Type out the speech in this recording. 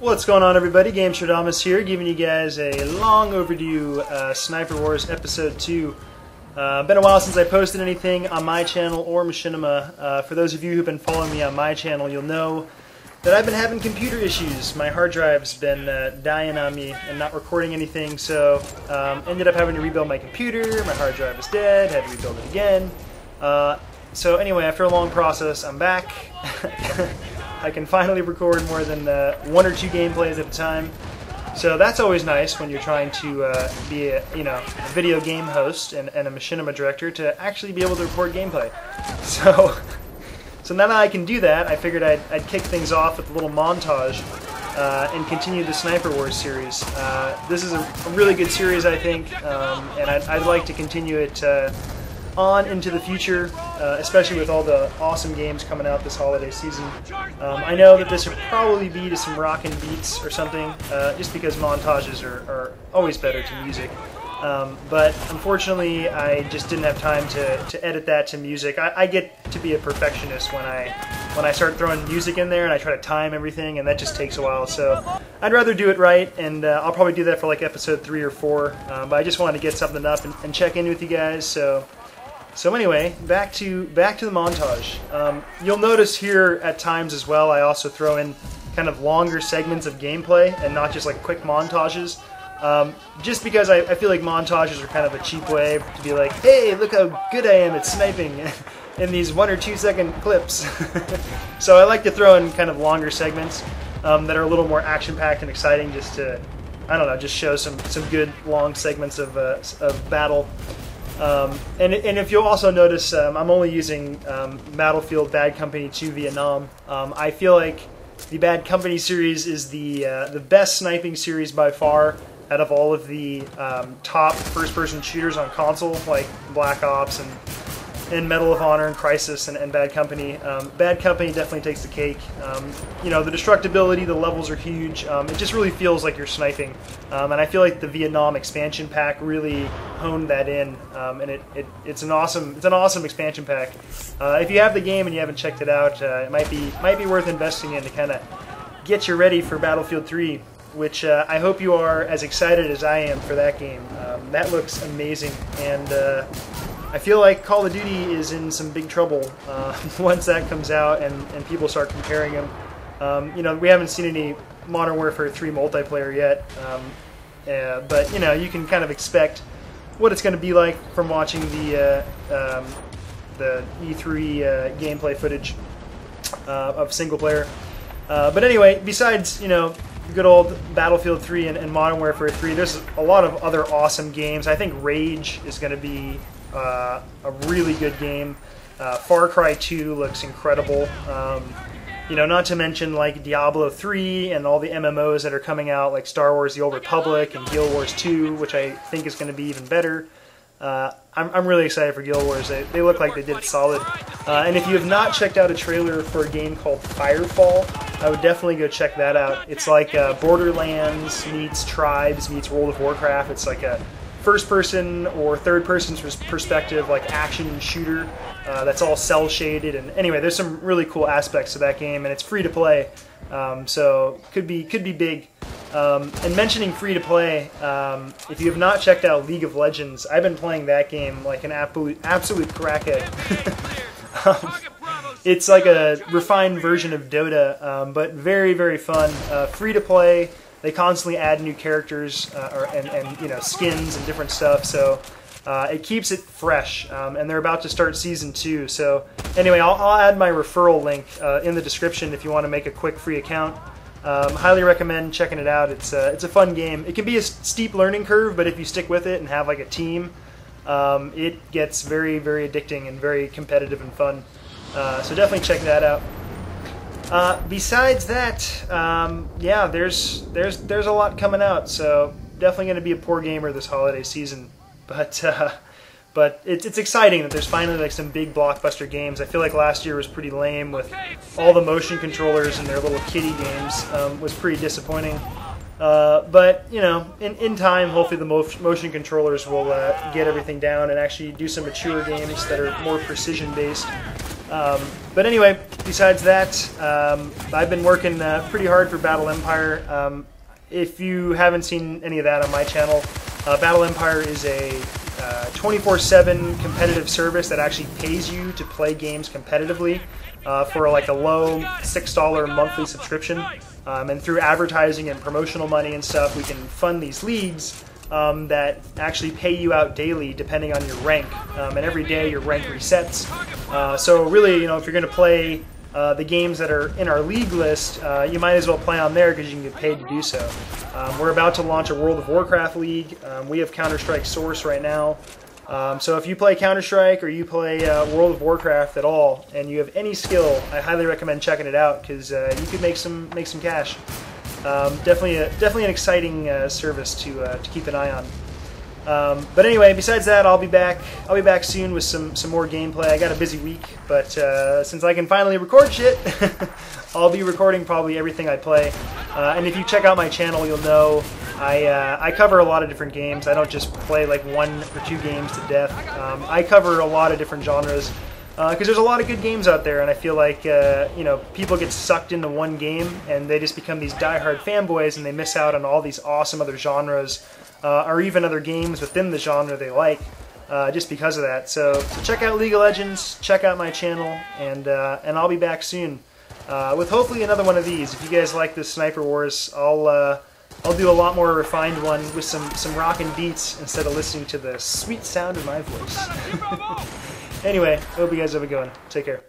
What's going on, everybody? GameStradamus here, giving you guys a long overdue Sniper Wars Episode 2. Been a while since I posted anything on my channel or Machinima. For those of you who've been following me on my channel, you'll know that I've been having computer issues. My hard drive's been dying on me and not recording anything, so ended up having to rebuild my computer. My hard drive was dead, had to rebuild it again. So anyway, after a long process, I'm back. I can finally record more than one or two gameplays at a time. So that's always nice when you're trying to be a video game host and a machinima director, to actually be able to record gameplay. So now that I can do that, I figured I'd kick things off with a little montage and continue the Sniper Wars series. This is a really good series, I think, and I'd like to continue it on into the future, especially with all the awesome games coming out this holiday season. I know that this would probably be to some rockin' beats or something, just because montages are always better to music. But unfortunately, I just didn't have time to edit that to music. I get to be a perfectionist when I start throwing music in there, and I try to time everything, and that just takes a while. So I'd rather do it right, and I'll probably do that for like episode 3 or 4. But I just wanted to get something up and check in with you guys. So anyway, back to the montage. You'll notice here at times as well, I also throw in kind of longer segments of gameplay and not just like quick montages. Just because I feel like montages are kind of a cheap way to be like, hey, look how good I am at sniping in these 1 or 2 second clips. So I like to throw in kind of longer segments that are a little more action-packed and exciting, just to, I don't know, just show some good long segments of battle. And if you'll also notice, I'm only using Battlefield Bad Company 2 Vietnam. I feel like the Bad Company series is the best sniping series by far out of all of the top first-person shooters on console, like Black Ops and Medal of Honor and Crysis and Bad Company. Bad Company definitely takes the cake. The destructibility, the levels are huge. It just really feels like you're sniping. And I feel like the Vietnam expansion pack really honed that in. And it's an awesome expansion pack. If you have the game and you haven't checked it out, it might be worth investing in to kind of get you ready for Battlefield 3. Which I hope you are as excited as I am for that game. That looks amazing, and I feel like Call of Duty is in some big trouble once that comes out and people start comparing them. We haven't seen any Modern Warfare 3 multiplayer yet, but you can kind of expect what it's going to be like from watching the E3 gameplay footage of single player. But anyway, besides good old Battlefield 3 and Modern Warfare 3, there's a lot of other awesome games. I think Rage is going to be a really good game. Far Cry 2 looks incredible. Not to mention like Diablo 3 and all the MMOs that are coming out, like Star Wars: The Old Republic and Guild Wars 2, which I think is going to be even better. I'm really excited for Guild Wars. They look like they did it solid. And if you have not checked out a trailer for a game called Firefall, I would definitely go check that out. It's like Borderlands meets Tribes meets World of Warcraft. It's like a first-person or third-person perspective, like action shooter that's all cel-shaded. And anyway, there's some really cool aspects to that game, and it's free to play, so could be big. And mentioning free to play, if you have not checked out League of Legends, I've been playing that game like an absolute crackhead. It's like a refined version of Dota, but very, very fun. Free to play. They constantly add new characters and skins and different stuff, so it keeps it fresh. And they're about to start Season 2. So anyway, I'll add my referral link in the description if you want to make a quick free account. Highly recommend checking it out. It's a fun game. It can be a steep learning curve, but if you stick with it and have like a team, it gets very, very addicting and very competitive and fun. So definitely check that out. Besides that, there's a lot coming out. So definitely going to be a poor gamer this holiday season, but it's exciting that there's finally like some big blockbuster games. I feel like last year was pretty lame with all the motion controllers and their little kiddie games. Was pretty disappointing. But in time, hopefully the motion controllers will get everything down and actually do some mature games that are more precision based. But anyway, besides that, I've been working pretty hard for Battle Empire. If you haven't seen any of that on my channel, Battle Empire is a 24/7 competitive service that actually pays you to play games competitively for like a low $6 monthly subscription. And through advertising and promotional money and stuff, we can fund these leagues that actually pay you out daily depending on your rank. And every day your rank resets. So really, if you're going to play the games that are in our league list, you might as well play on there because you can get paid to do so. We're about to launch a World of Warcraft league. We have Counter-Strike Source right now. So if you play Counter-Strike or you play World of Warcraft at all, and you have any skill, I highly recommend checking it out because you could make some cash. Definitely an exciting service to keep an eye on. But anyway, besides that, I'll be back soon with some more gameplay. I got a busy week, but since I can finally record shit, I'll be recording probably everything I play. And if you check out my channel, you'll know I cover a lot of different games. I don't just play like 1 or 2 games to death. I cover a lot of different genres because there's a lot of good games out there, and I feel like people get sucked into one game and they just become these diehard fanboys, and they miss out on all these awesome other genres. Or even other games within the genre they like, just because of that. So check out League of Legends, check out my channel, and I'll be back soon with hopefully another one of these. If you guys like this Sniper Wars, I'll do a lot more refined one with some rockin' beats instead of listening to the sweet sound of my voice. Anyway, hope you guys have a good one. Take care.